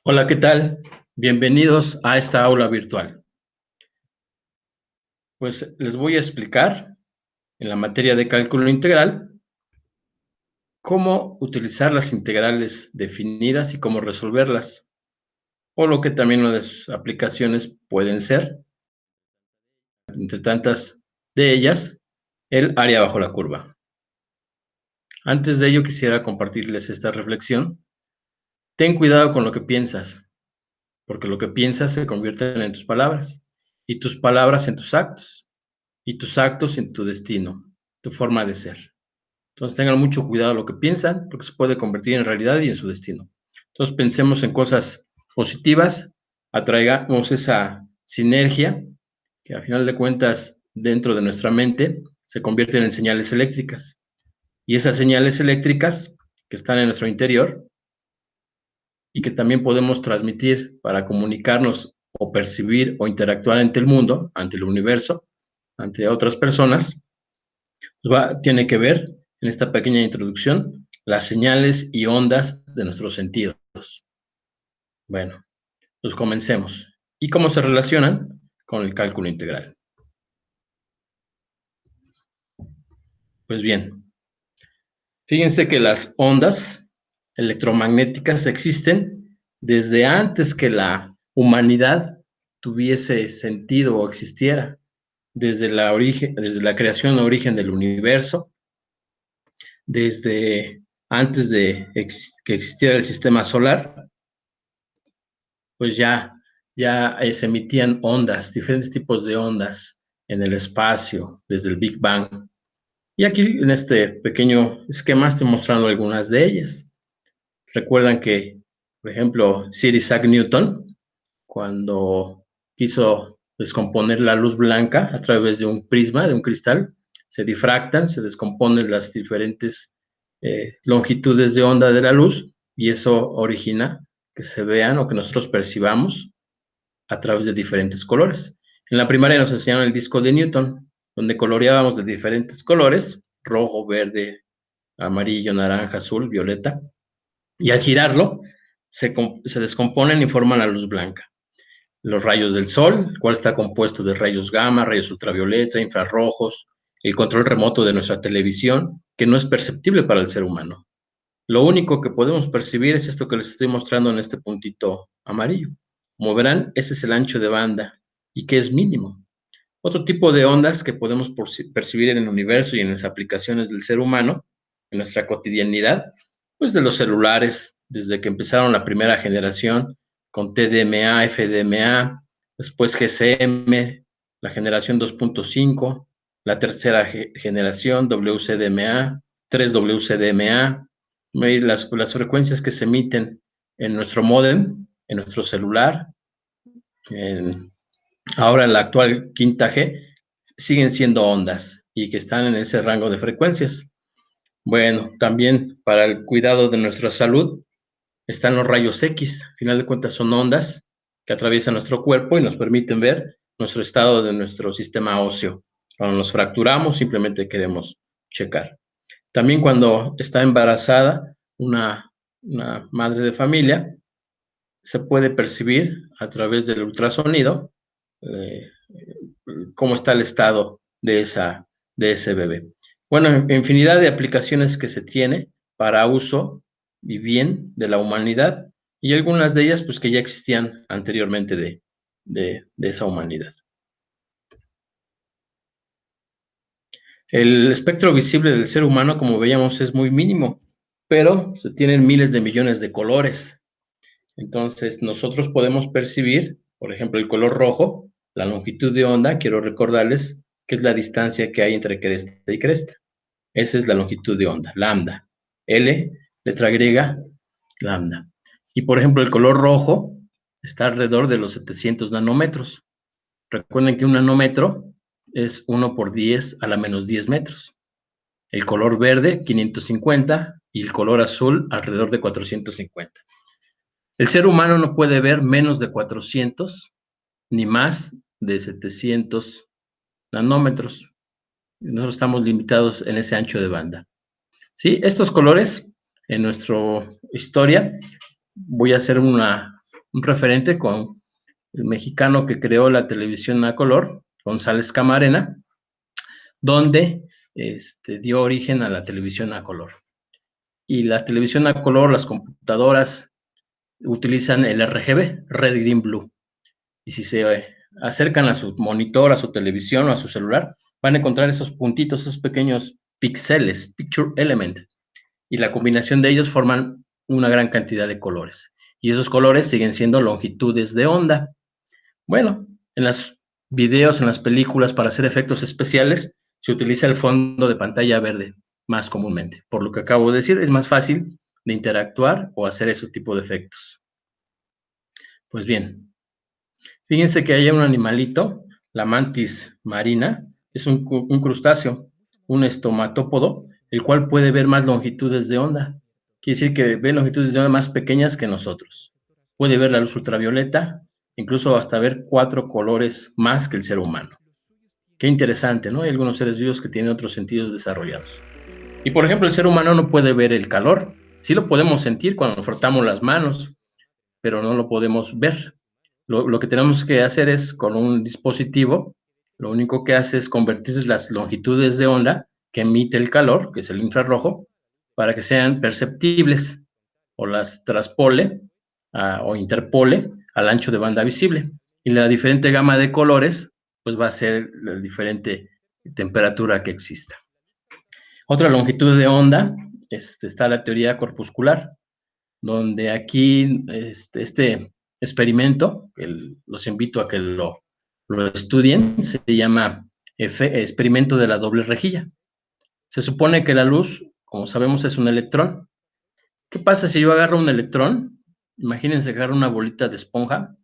Hola, ¿qué tal? Bienvenidos a esta aula virtual. Pues les voy a explicar en la materia de cálculo integral cómo utilizar las integrales definidas y cómo resolverlas, o lo que también una de sus aplicaciones pueden ser, entre tantas de ellas, el área bajo la curva. Antes de ello quisiera compartirles esta reflexión. Ten cuidado con lo que piensas, porque lo que piensas se convierte en tus palabras, y tus palabras en tus actos. Y tus actos en tu destino, tu forma de ser. Entonces tengan mucho cuidado lo que piensan, porque se puede convertir en realidad y en su destino. Entonces pensemos en cosas positivas, atraigamos esa sinergia que a final de cuentas dentro de nuestra mente se convierten en señales eléctricas. Y esas señales eléctricas que están en nuestro interior y que también podemos transmitir para comunicarnos o percibir o interactuar ante el mundo, ante el universo, ante otras personas, tiene que ver, en esta pequeña introducción, las señales y ondas de nuestros sentidos. Bueno, pues comencemos. ¿Y cómo se relacionan con el cálculo integral? Pues bien, fíjense que las ondas electromagnéticas existen desde antes que la humanidad tuviese sentido o existiera, desde la creación o origen del universo, desde antes de que existiera el sistema solar, pues ya se emitían ondas, diferentes tipos de ondas en el espacio desde el Big Bang. Y aquí en este pequeño esquema estoy mostrando algunas de ellas. Recuerdan que, por ejemplo, Sir Isaac Newton, cuando quiso descomponer la luz blanca a través de un prisma, de un cristal, se difractan, se descomponen las diferentes longitudes de onda de la luz y eso origina que se vean o que nosotros percibamos a través de diferentes colores. En la primaria nos enseñaron el disco de Newton, donde coloreábamos de diferentes colores, rojo, verde, amarillo, naranja, azul, violeta, y al girarlo se descomponen y forman la luz blanca. Los rayos del sol, el cual está compuesto de rayos gamma, rayos ultravioleta, infrarrojos, el control remoto de nuestra televisión, que no es perceptible para el ser humano. Lo único que podemos percibir es esto que les estoy mostrando en este puntito amarillo. Como verán, ese es el ancho de banda y que es mínimo. Otro tipo de ondas que podemos percibir en el universo y en las aplicaciones del ser humano, en nuestra cotidianidad, pues de los celulares, desde que empezaron la primera generación con TDMA, FDMA, después GSM, la generación 2.5, la tercera generación WCDMA, 3WCDMA, las frecuencias que se emiten en nuestro módem, en nuestro celular, en ahora la actual quinta G, siguen siendo ondas y que están en ese rango de frecuencias. Bueno, también para el cuidado de nuestra salud están los rayos X. Al final de cuentas son ondas que atraviesan nuestro cuerpo y nos permiten ver nuestro estado de nuestro sistema óseo. Cuando nos fracturamos, simplemente queremos checar. También cuando está embarazada una madre de familia, se puede percibir a través del ultrasonido eh, cómo está el estado de ese bebé. Bueno, infinidad de aplicaciones que se tiene para uso y bien de la humanidad y algunas de ellas pues que ya existían anteriormente de esa humanidad. El espectro visible del ser humano, como veíamos, es muy mínimo, pero se tienen miles de millones de colores. Entonces, nosotros podemos percibir, por ejemplo, el color rojo, la longitud de onda, quiero recordarles que es la distancia que hay entre cresta y cresta. Esa es la longitud de onda, lambda. L, letra griega, lambda. Y, por ejemplo, el color rojo está alrededor de los 700 nanómetros. Recuerden que un nanómetro es 1 por 10 a la menos 10 metros. El color verde, 550, y el color azul, alrededor de 450. El ser humano no puede ver menos de 400 ni más de 700 nanómetros. Nosotros estamos limitados en ese ancho de banda. ¿Sí? Estos colores, en nuestra historia, voy a hacer una un referente con el mexicano que creó la televisión a color, González Camarena, donde dio origen a la televisión a color. Y la televisión a color, las computadoras utilizan el RGB, Red, Green, Blue. Y si se acercan a su monitor, a su televisión o a su celular, van a encontrar esos puntitos, esos pequeños píxeles, picture element, y la combinación de ellos forman una gran cantidad de colores. Y esos colores siguen siendo longitudes de onda. Bueno, en los videos, en las películas, para hacer efectos especiales, se utiliza el fondo de pantalla verde más comúnmente. Por lo que acabo de decir, es más fácil de interactuar o hacer esos tipos de efectos. Pues bien, fíjense que hay un animalito, la mantis marina, es un crustáceo, un estomatópodo, el cual puede ver más longitudes de onda. Quiere decir que ve longitudes de onda más pequeñas que nosotros. Puede ver la luz ultravioleta, incluso hasta ver 4 colores más que el ser humano. Qué interesante, ¿no? Hay algunos seres vivos que tienen otros sentidos desarrollados. Y por ejemplo, el ser humano no puede ver el calor. Sí lo podemos sentir cuando nos frotamos las manos, pero no lo podemos ver. Lo que tenemos que hacer es, con un dispositivo, lo único que hace es convertir las longitudes de onda que emite el calor, que es el infrarrojo, para que sean perceptibles, o las traspole o interpole al ancho de banda visible. Y la diferente gama de colores, pues va a ser la diferente temperatura que exista. Otra longitud de onda, está la teoría corpuscular, donde aquí este experimento, los invito a que lo estudien, se llama experimento de la doble rejilla. Se supone que la luz, como sabemos, es un electrón. ¿Qué pasa si yo agarro un electrón? Imagínense que agarro una bolita de esponja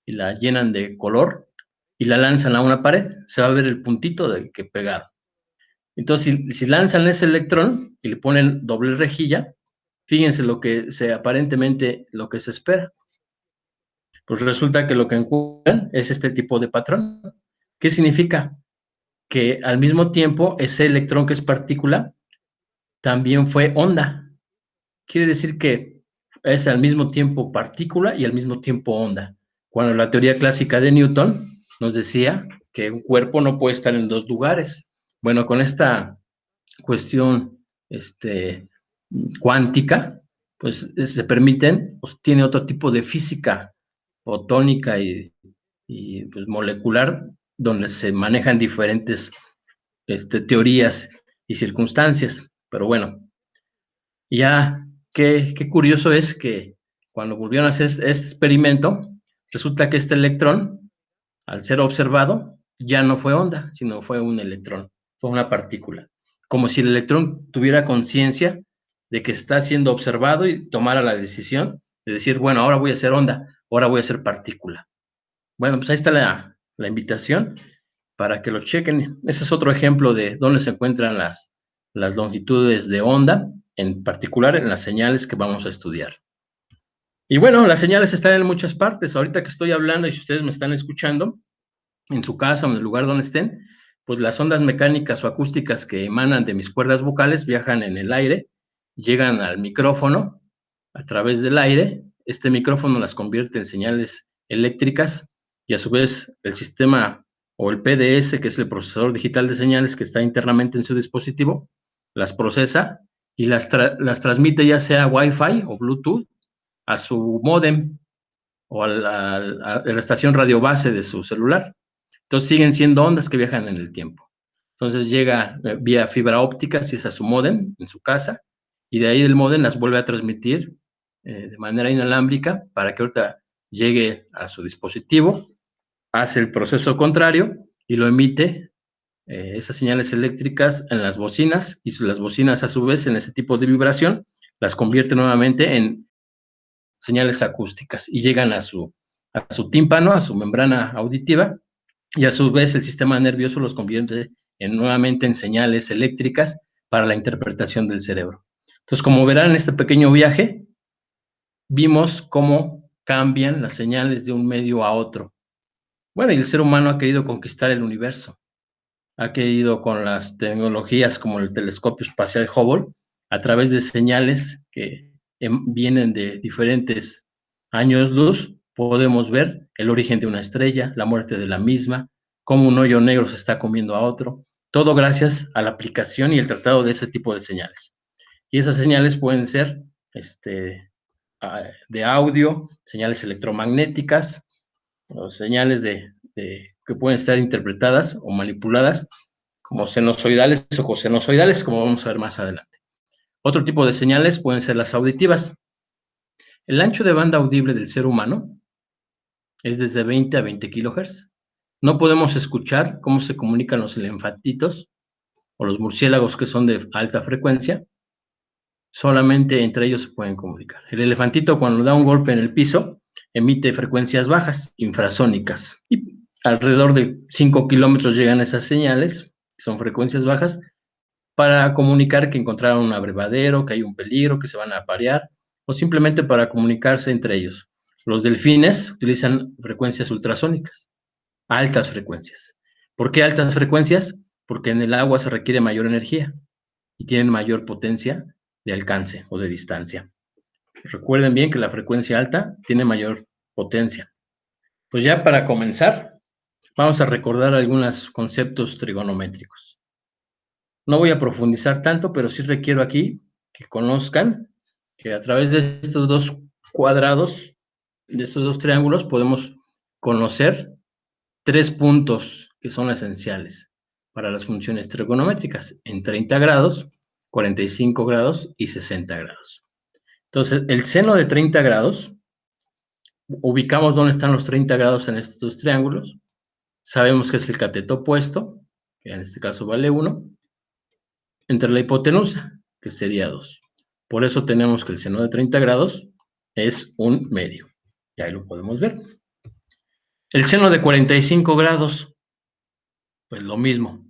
y la llenan de color y la lanzan a una pared. Se va a ver el puntito del que pegaron. Entonces, si lanzan ese electrón y le ponen doble rejilla, fíjense aparentemente lo que se espera. Pues resulta que lo que encuentran es este tipo de patrón. ¿Qué significa? Que al mismo tiempo ese electrón que es partícula también fue onda. Quiere decir que es al mismo tiempo partícula y al mismo tiempo onda. Cuando la teoría clásica de Newton nos decía que un cuerpo no puede estar en 2 lugares. Bueno, con esta cuestión cuántica, pues se permiten, pues tiene otro tipo de física fotónica y pues, molecular, donde se manejan diferentes teorías y circunstancias. Pero bueno, ya qué curioso es que cuando volvieron a hacer este experimento, resulta que este electrón, al ser observado, ya no fue onda, sino fue un electrón, fue una partícula. Como si el electrón tuviera conciencia de que está siendo observado y tomara la decisión de decir, bueno, ahora voy a ser onda, ahora voy a ser partícula. Bueno, pues ahí está la invitación para que lo chequen. Ese es otro ejemplo de dónde se encuentran las longitudes de onda, en particular en las señales que vamos a estudiar. Y bueno, las señales están en muchas partes. Ahorita que estoy hablando y si ustedes me están escuchando, en su casa o en el lugar donde estén, pues las ondas mecánicas o acústicas que emanan de mis cuerdas vocales viajan en el aire, llegan al micrófono a través del aire. Este micrófono las convierte en señales eléctricas y a su vez el sistema o el PDS, que es el procesador digital de señales que está internamente en su dispositivo, las procesa y las transmite ya sea Wi-Fi o Bluetooth a su módem o a la estación radio base de su celular. Entonces siguen siendo ondas que viajan en el tiempo. Entonces llega vía fibra óptica, si es a su módem en su casa, y de ahí del módem las vuelve a transmitir de manera inalámbrica para que ahorita llegue a su dispositivo, hace el proceso contrario y lo emite esas señales eléctricas en las bocinas, y las bocinas a su vez en ese tipo de vibración las convierte nuevamente en señales acústicas y llegan a su tímpano, a su membrana auditiva, y a su vez el sistema nervioso los convierte nuevamente en señales eléctricas para la interpretación del cerebro. Entonces, como verán en este pequeño viaje, vimos cómo cambian las señales de un medio a otro. Bueno, y el ser humano ha querido conquistar el universo, ha querido con las tecnologías como el telescopio espacial Hubble, a través de señales que vienen de diferentes años luz, Podemos ver el origen de una estrella, la muerte de la misma, cómo un hoyo negro se está comiendo a otro, todo gracias a la aplicación y el tratado de ese tipo de señales. Y esas señales pueden ser de audio, señales electromagnéticas, o señales que pueden estar interpretadas o manipuladas como sinusoidales o cosenoidales, como vamos a ver más adelante. Otro tipo de señales pueden ser las auditivas. El ancho de banda audible del ser humano es desde 20 a 20 kHz. No podemos escuchar cómo se comunican los elefantitos o los murciélagos que son de alta frecuencia. Solamente entre ellos se pueden comunicar. El elefantito, cuando da un golpe en el piso, emite frecuencias bajas, infrasónicas. Y alrededor de 5 kilómetros llegan esas señales, que son frecuencias bajas, para comunicar que encontraron un abrevadero, que hay un peligro, que se van a aparear, o simplemente para comunicarse entre ellos. Los delfines utilizan frecuencias ultrasónicas, altas frecuencias. ¿Por qué altas frecuencias? Porque en el agua se requiere mayor energía y tienen mayor potencia de alcance o de distancia. Recuerden bien que la frecuencia alta tiene mayor potencia. Pues ya para comenzar, vamos a recordar algunos conceptos trigonométricos. No voy a profundizar tanto, pero sí requiero aquí que conozcan que a través de estos dos cuadrados, de estos dos triángulos, podemos conocer 3 puntos que son esenciales para las funciones trigonométricas, en 30 grados, 45 grados y 60 grados. Entonces, el seno de 30 grados, ubicamos dónde están los 30 grados en estos triángulos, sabemos que es el cateto opuesto, que en este caso vale 1, entre la hipotenusa, que sería 2. Por eso tenemos que el seno de 30 grados es 1/2. Y ahí lo podemos ver. El seno de 45 grados, pues lo mismo,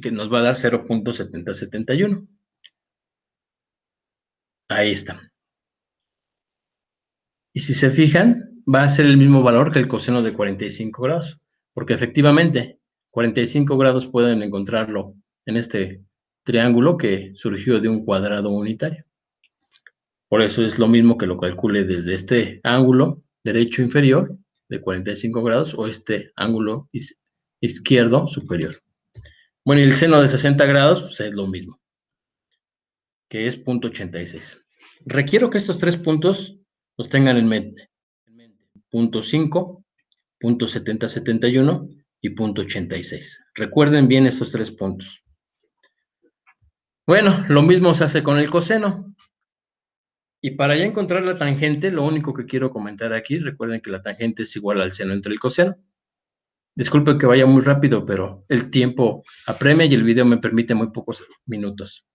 que nos va a dar 0.7071. Ahí está. Y si se fijan, va a ser el mismo valor que el coseno de 45 grados, porque efectivamente 45 grados pueden encontrarlo en este triángulo que surgió de un cuadrado unitario. Por eso es lo mismo que lo calcule desde este ángulo derecho inferior de 45 grados o este ángulo izquierdo superior. Bueno, y el seno de 60 grados pues es lo mismo, que es 0.86. Requiero que estos 3 puntos los tengan en mente. 0.5, 0.7071 y 0.86. Recuerden bien estos 3 puntos. Bueno, lo mismo se hace con el coseno. Y para ya encontrar la tangente, lo único que quiero comentar aquí, recuerden que la tangente es igual al seno entre el coseno. Disculpen que vaya muy rápido, pero el tiempo apremia y el video me permite muy pocos minutos.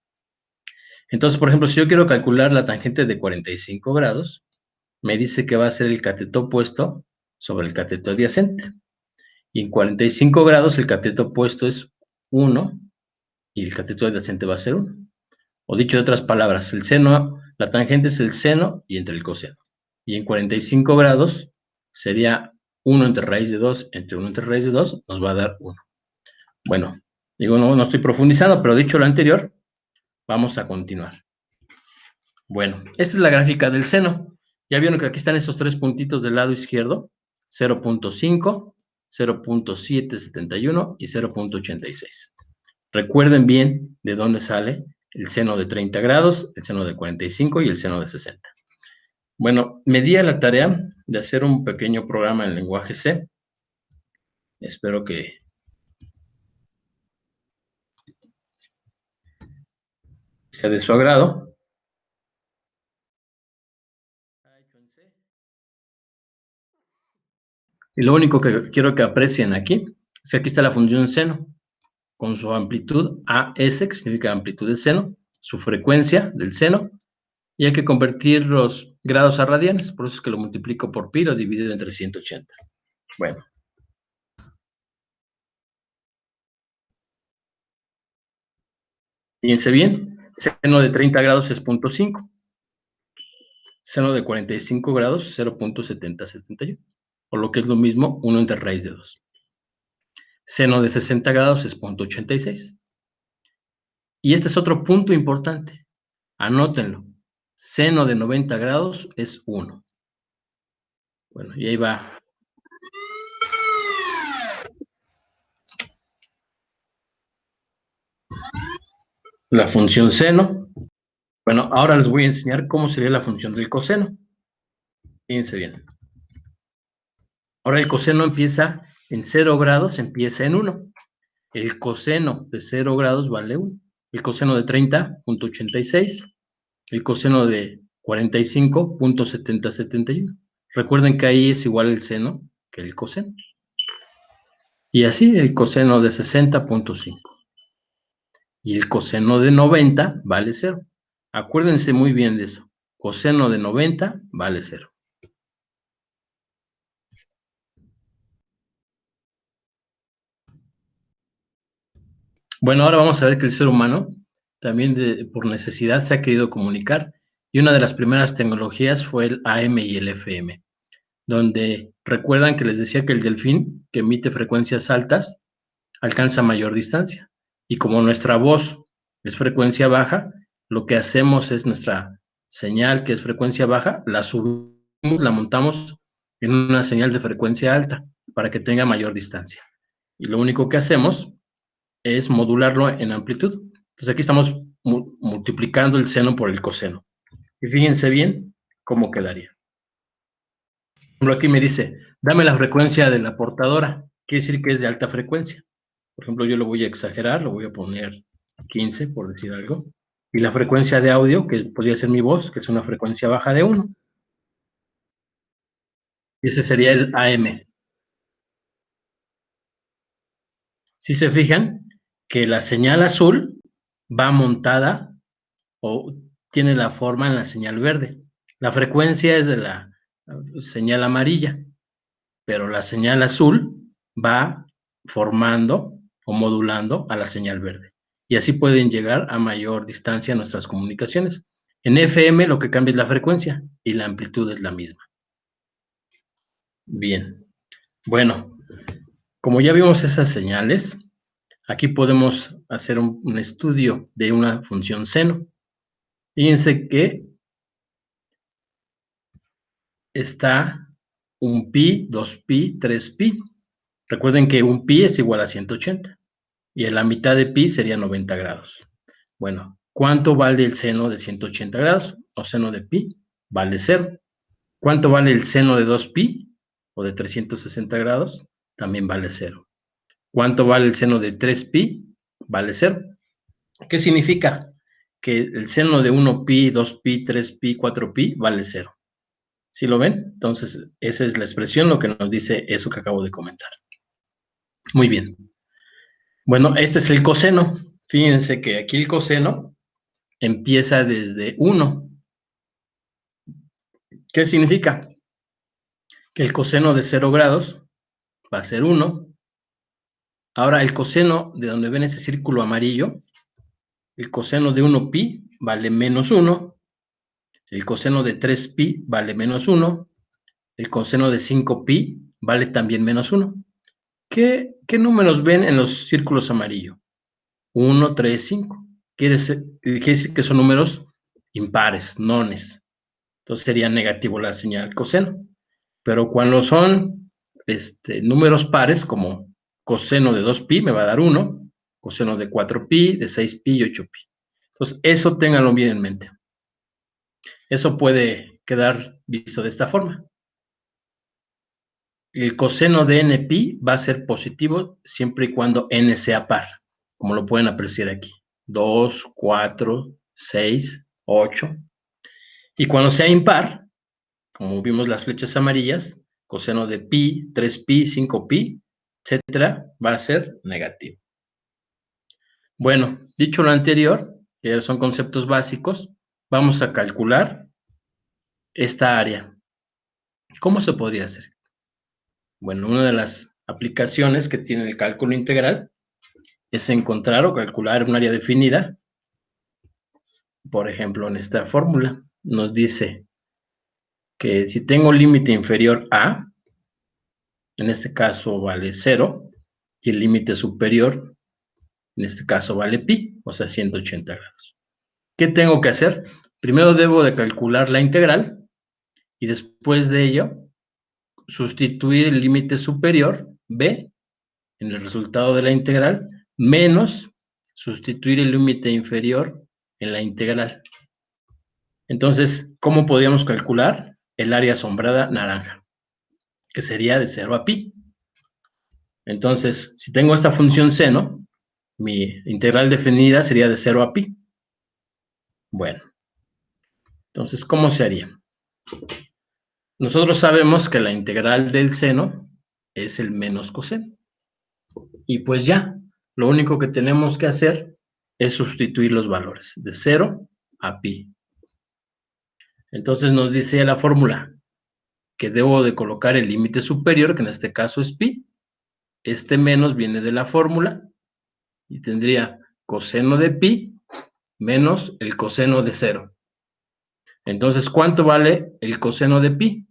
Entonces, por ejemplo, si yo quiero calcular la tangente de 45 grados, me dice que va a ser el cateto opuesto sobre el cateto adyacente. Y en 45 grados el cateto opuesto es 1 y el cateto adyacente va a ser 1. O dicho de otras palabras, el seno, la tangente es el seno y entre el coseno. Y en 45 grados sería 1 entre raíz de 2 entre 1 entre raíz de 2 nos va a dar 1. Bueno, digo, no estoy profundizando, pero dicho lo anterior, vamos a continuar. Bueno, esta es la gráfica del seno. Ya vieron que aquí están estos 3 puntitos del lado izquierdo, 0.5, 0.771 y 0.86. Recuerden bien de dónde sale el seno de 30 grados, el seno de 45 y el seno de 60. Bueno, me di a la tarea de hacer un pequeño programa en lenguaje C. Espero que sea de su agrado. Y lo único que quiero que aprecien aquí es que aquí está la función seno, con su amplitud AS, que significa amplitud del seno, su frecuencia del seno, y hay que convertir los grados a radianes, por eso es que lo multiplico por pi, lo divido entre 180. Bueno. Fíjense bien, seno de 30 grados es 0.5, seno de 45 grados 0.7071, o lo que es lo mismo, 1 entre raíz de 2. Seno de 60 grados es 0.86. Y este es otro punto importante, anótenlo, seno de 90 grados es 1. Bueno, y ahí va. La función seno. Bueno, ahora les voy a enseñar cómo sería la función del coseno. Fíjense bien. Ahora el coseno empieza en 0 grados, empieza en 1. El coseno de 0 grados vale 1. El coseno de 30.86. El coseno de 45.7071. Recuerden que ahí es igual el seno que el coseno. Y así el coseno de 60.5. Y el coseno de 90 vale 0. Acuérdense muy bien de eso. Coseno de 90 vale 0. Bueno, ahora vamos a ver que el ser humano también por necesidad se ha querido comunicar, y una de las primeras tecnologías fue el AM y el FM, donde recuerdan que les decía que el delfín, que emite frecuencias altas, alcanza mayor distancia. Y como nuestra voz es frecuencia baja, lo que hacemos es nuestra señal, que es frecuencia baja, la subimos, la montamos en una señal de frecuencia alta para que tenga mayor distancia. Y lo único que hacemos es modularlo en amplitud. Entonces aquí estamos multiplicando el seno por el coseno. Y fíjense bien cómo quedaría. Por ejemplo, aquí me dice, dame la frecuencia de la portadora. Quiere decir que es de alta frecuencia. Por ejemplo, yo lo voy a exagerar, lo voy a poner 15, por decir algo. Y la frecuencia de audio, que podría ser mi voz, que es una frecuencia baja de 1. Y ese sería el AM. Si se fijan que la señal azul va montada o tiene la forma en la señal verde. La frecuencia es de la señal amarilla, pero la señal azul va formando o modulando a la señal verde. Y así pueden llegar a mayor distancia nuestras comunicaciones. En FM lo que cambia es la frecuencia y la amplitud es la misma. Bien. Bueno, como ya vimos esas señales, aquí podemos hacer un estudio de una función seno. Fíjense que está un pi, 2pi, 3pi. Recuerden que un pi es igual a 180 y en la mitad de pi sería 90 grados. Bueno, ¿cuánto vale el seno de 180 grados o seno de pi? Vale 0. ¿Cuánto vale el seno de 2pi o de 360 grados? También vale 0. ¿Cuánto vale el seno de 3pi? Vale 0. ¿Qué significa? Que el seno de 1pi, 2pi, 3pi, 4pi vale 0. ¿Sí lo ven? Entonces, esa es la expresión, lo que nos dice eso que acabo de comentar. Muy bien. Bueno, este es el coseno. Fíjense que aquí el coseno empieza desde 1. ¿Qué significa? Que el coseno de 0 grados va a ser 1. Ahora, el coseno de donde ven ese círculo amarillo, el coseno de 1pi vale menos 1. El coseno de 3pi vale menos 1. El coseno de 5pi vale también menos 1. ¿Qué números ven en los círculos amarillos? 1, 3, 5. Quiere decir que son números impares, nones. Entonces sería negativo la señal coseno. Pero cuando son números pares, como coseno de 2pi me va a dar 1, coseno de 4pi, de 6pi y 8pi. Entonces, eso ténganlo bien en mente. Eso puede quedar visto de esta forma. El coseno de npi va a ser positivo siempre y cuando n sea par, como lo pueden apreciar aquí. 2, 4, 6, 8. Y cuando sea impar, como vimos las flechas amarillas, coseno de pi, 3pi, 5pi, etcétera, va a ser negativo. Bueno, dicho lo anterior, que son conceptos básicos, vamos a calcular esta área. ¿Cómo se podría hacer? Bueno, una de las aplicaciones que tiene el cálculo integral es encontrar o calcular un área definida. Por ejemplo, en esta fórmula nos dice que si tengo un límite inferior a, en este caso vale 0, y el límite superior, en este caso vale pi, o sea, 180 grados. ¿Qué tengo que hacer? Primero debo de calcular la integral y después de ello sustituir el límite superior, b, en el resultado de la integral, menos sustituir el límite inferior en la integral. Entonces, ¿cómo podríamos calcular el área sombreada naranja? Que sería de 0 a pi. Entonces, si tengo esta función seno, mi integral definida sería de 0 a pi. Bueno, entonces, ¿cómo se haría? Nosotros sabemos que la integral del seno es el menos coseno. Y pues ya, lo único que tenemos que hacer es sustituir los valores de 0 a pi. Entonces nos dice la fórmula que debo de colocar el límite superior, que en este caso es pi. Este menos viene de la fórmula y tendría coseno de pi menos el coseno de 0. Entonces, ¿cuánto vale el coseno de pi?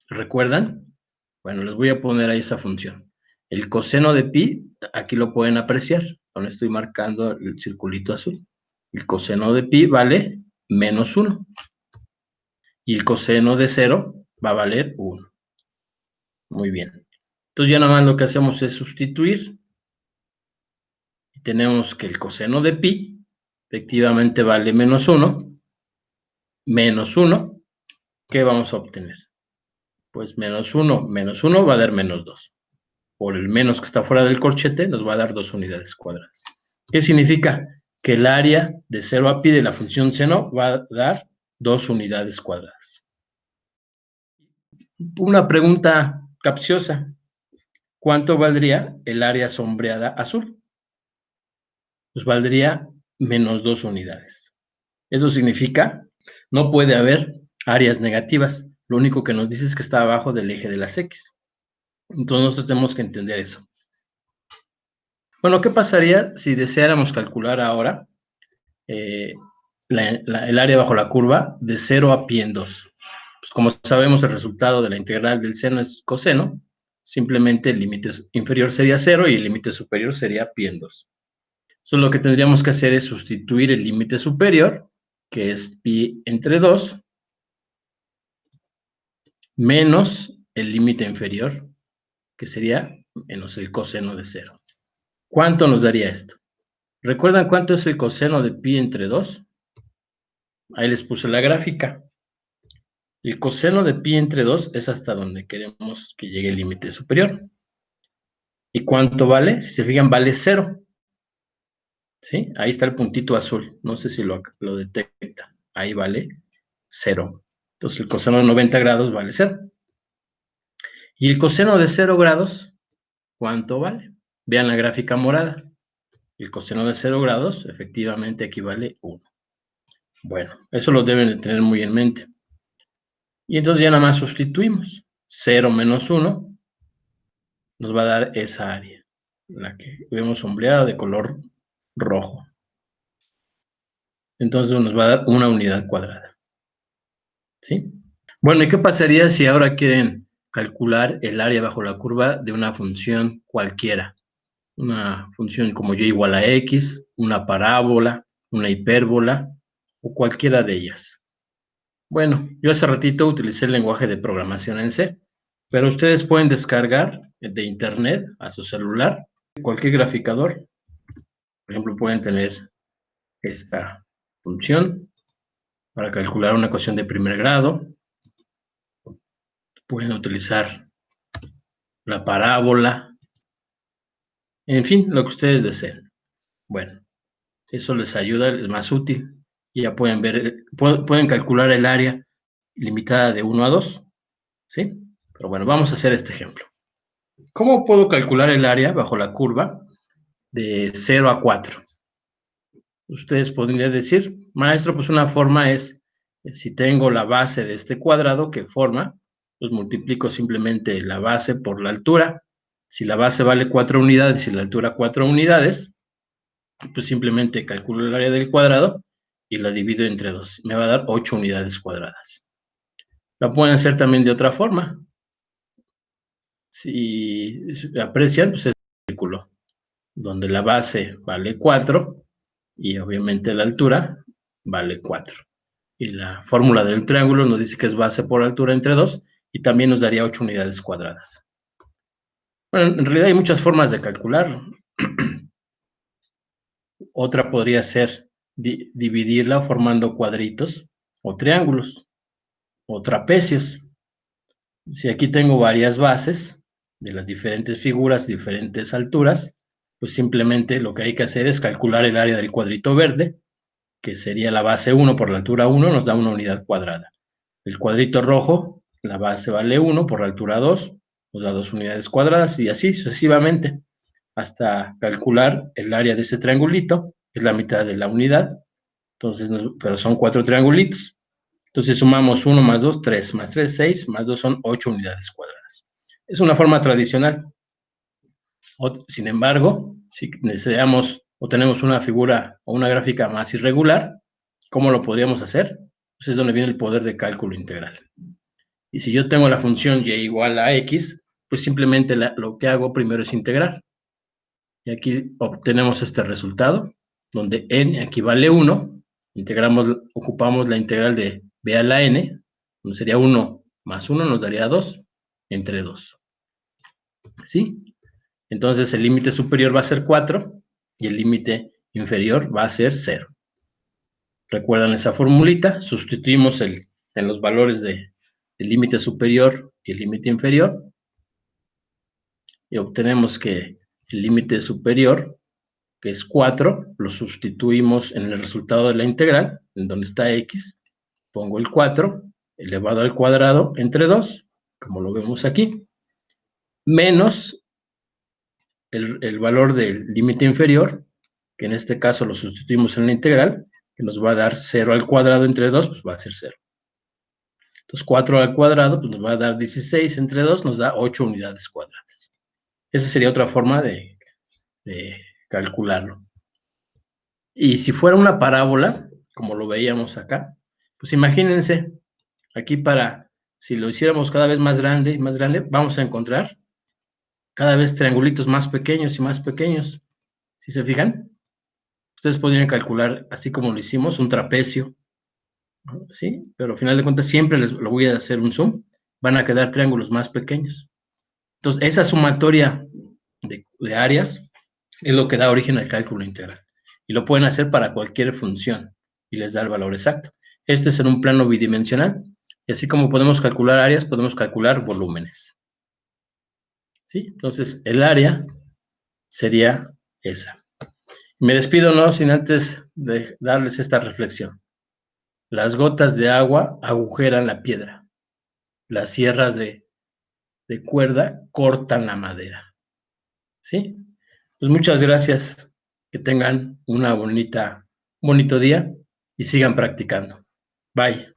¿Recuerdan? Bueno, les voy a poner ahí esa función. El coseno de pi, aquí lo pueden apreciar, donde estoy marcando el circulito azul. El coseno de pi vale menos 1. Y el coseno de 0 va a valer 1. Muy bien. Entonces ya nada más lo que hacemos es sustituir. Y tenemos que el coseno de pi efectivamente vale menos 1. Menos 1. ¿Qué vamos a obtener? Pues menos 1 va a dar menos 2. Por el menos que está fuera del corchete, nos va a dar 2 unidades cuadradas. ¿Qué significa? Que el área de 0 a pi de la función seno va a dar 2 unidades cuadradas. Una pregunta capciosa. ¿Cuánto valdría el área sombreada azul? Pues valdría menos 2 unidades. Eso significa, no puede haber áreas negativas. Lo único que nos dice es que está abajo del eje de las X. Entonces nosotros tenemos que entender eso. Bueno, ¿qué pasaría si deseáramos calcular ahora el área bajo la curva de 0 a pi en 2? Pues como sabemos, el resultado de la integral del seno es coseno. Simplemente el límite inferior sería 0 y el límite superior sería pi en 2. Entonces lo que tendríamos que hacer es sustituir el límite superior, que es pi entre 2, menos el límite inferior, que sería menos el coseno de 0. ¿Cuánto nos daría esto? ¿Recuerdan cuánto es el coseno de pi entre 2? Ahí les puse la gráfica. El coseno de pi entre 2 es hasta donde queremos que llegue el límite superior. ¿Y cuánto vale? Si se fijan, vale 0. ¿Sí? Ahí está el puntito azul. No sé si lo detecta. Ahí vale 0. Entonces el coseno de 90 grados vale 0. ¿Y el coseno de 0 grados? ¿Cuánto vale? Vean la gráfica morada. El coseno de 0 grados efectivamente equivale a 1. Bueno, eso lo deben de tener muy en mente. Y entonces ya nada más sustituimos. 0 menos 1 nos va a dar esa área, la que vemos sombreada de color rojo. Entonces nos va a dar una unidad cuadrada. ¿Sí? Bueno, ¿y qué pasaría si ahora quieren calcular el área bajo la curva de una función cualquiera? Una función como y igual a x, una parábola, una hipérbola o cualquiera de ellas. Bueno, yo hace ratito utilicé el lenguaje de programación en C, pero ustedes pueden descargar de internet a su celular cualquier graficador. Por ejemplo, pueden tener esta función para calcular una ecuación de primer grado. Pueden utilizar la parábola. En fin, lo que ustedes deseen. Bueno, eso les ayuda, es más útil. Ya pueden ver, pueden calcular el área limitada de 1 a 2. ¿Sí? Pero bueno, vamos a hacer este ejemplo. ¿Cómo puedo calcular el área bajo la curva de 0 a 4? Ustedes podrían decir, maestro, pues una forma es, si tengo la base de este cuadrado que forma, pues multiplico simplemente la base por la altura. Si la base vale 4 unidades y la altura 4 unidades, pues simplemente calculo el área del cuadrado y la divido entre 2. Me va a dar 8 unidades cuadradas. La pueden hacer también de otra forma. Si aprecian, pues es un círculo donde la base vale 4 y obviamente la altura vale 4. Y la fórmula del triángulo nos dice que es base por altura entre 2 y también nos daría 8 unidades cuadradas. Bueno, en realidad hay muchas formas de calcularlo. Otra podría ser dividirla formando cuadritos o triángulos o trapecios. Si aquí tengo varias bases de las diferentes figuras, diferentes alturas, pues simplemente lo que hay que hacer es calcular el área del cuadrito verde, que sería la base 1 por la altura 1, nos da una unidad cuadrada. El cuadrito rojo, la base vale 1 por la altura 2, nos da 2 unidades cuadradas y así sucesivamente, hasta calcular el área de ese triangulito, que es la mitad de la unidad, entonces, pero son 4 triangulitos. Entonces sumamos 1 más 2, 3, más 3, 6, más 2 son 8 unidades cuadradas. Es una forma tradicional. Sin embargo, si deseamos o tenemos una figura o una gráfica más irregular, ¿cómo lo podríamos hacer? Pues es donde viene el poder de cálculo integral. Y si yo tengo la función y igual a x, pues simplemente lo que hago primero es integrar. Y aquí obtenemos este resultado, donde n equivale a 1, ocupamos la integral de b a la n, donde sería 1 más 1 nos daría 2, entre 2. ¿Sí? Entonces el límite superior va a ser 4 y el límite inferior va a ser 0. ¿Recuerdan esa formulita? Sustituimos en los valores del límite superior y el límite inferior y obtenemos que el límite superior, que es 4, lo sustituimos en el resultado de la integral, en donde está x, pongo el 4 elevado al cuadrado entre 2, como lo vemos aquí, menos el valor del límite inferior, que en este caso lo sustituimos en la integral, que nos va a dar 0 al cuadrado entre 2, pues va a ser 0. Entonces 4 al cuadrado pues nos va a dar 16 entre 2, nos da 8 unidades cuadradas. Esa sería otra forma de calcularlo. Y si fuera una parábola, como lo veíamos acá, pues imagínense, aquí si lo hiciéramos cada vez más grande y más grande, vamos a encontrar cada vez triangulitos más pequeños y más pequeños. ¿Sí se fijan? Ustedes podrían calcular, así como lo hicimos, un trapecio, ¿no? ¿Sí? Pero al final de cuentas siempre lo voy a hacer un zoom, van a quedar triángulos más pequeños. Entonces, esa sumatoria de áreas es lo que da origen al cálculo integral. Y lo pueden hacer para cualquier función y les da el valor exacto. Este es en un plano bidimensional. Y así como podemos calcular áreas, podemos calcular volúmenes. ¿Sí? Entonces, el área sería esa. Me despido, no sin antes de darles esta reflexión. Las gotas de agua agujeran la piedra. Las sierras de cuerda cortan la madera. ¿Sí? Pues muchas gracias. Que tengan un bonito día y sigan practicando. Bye.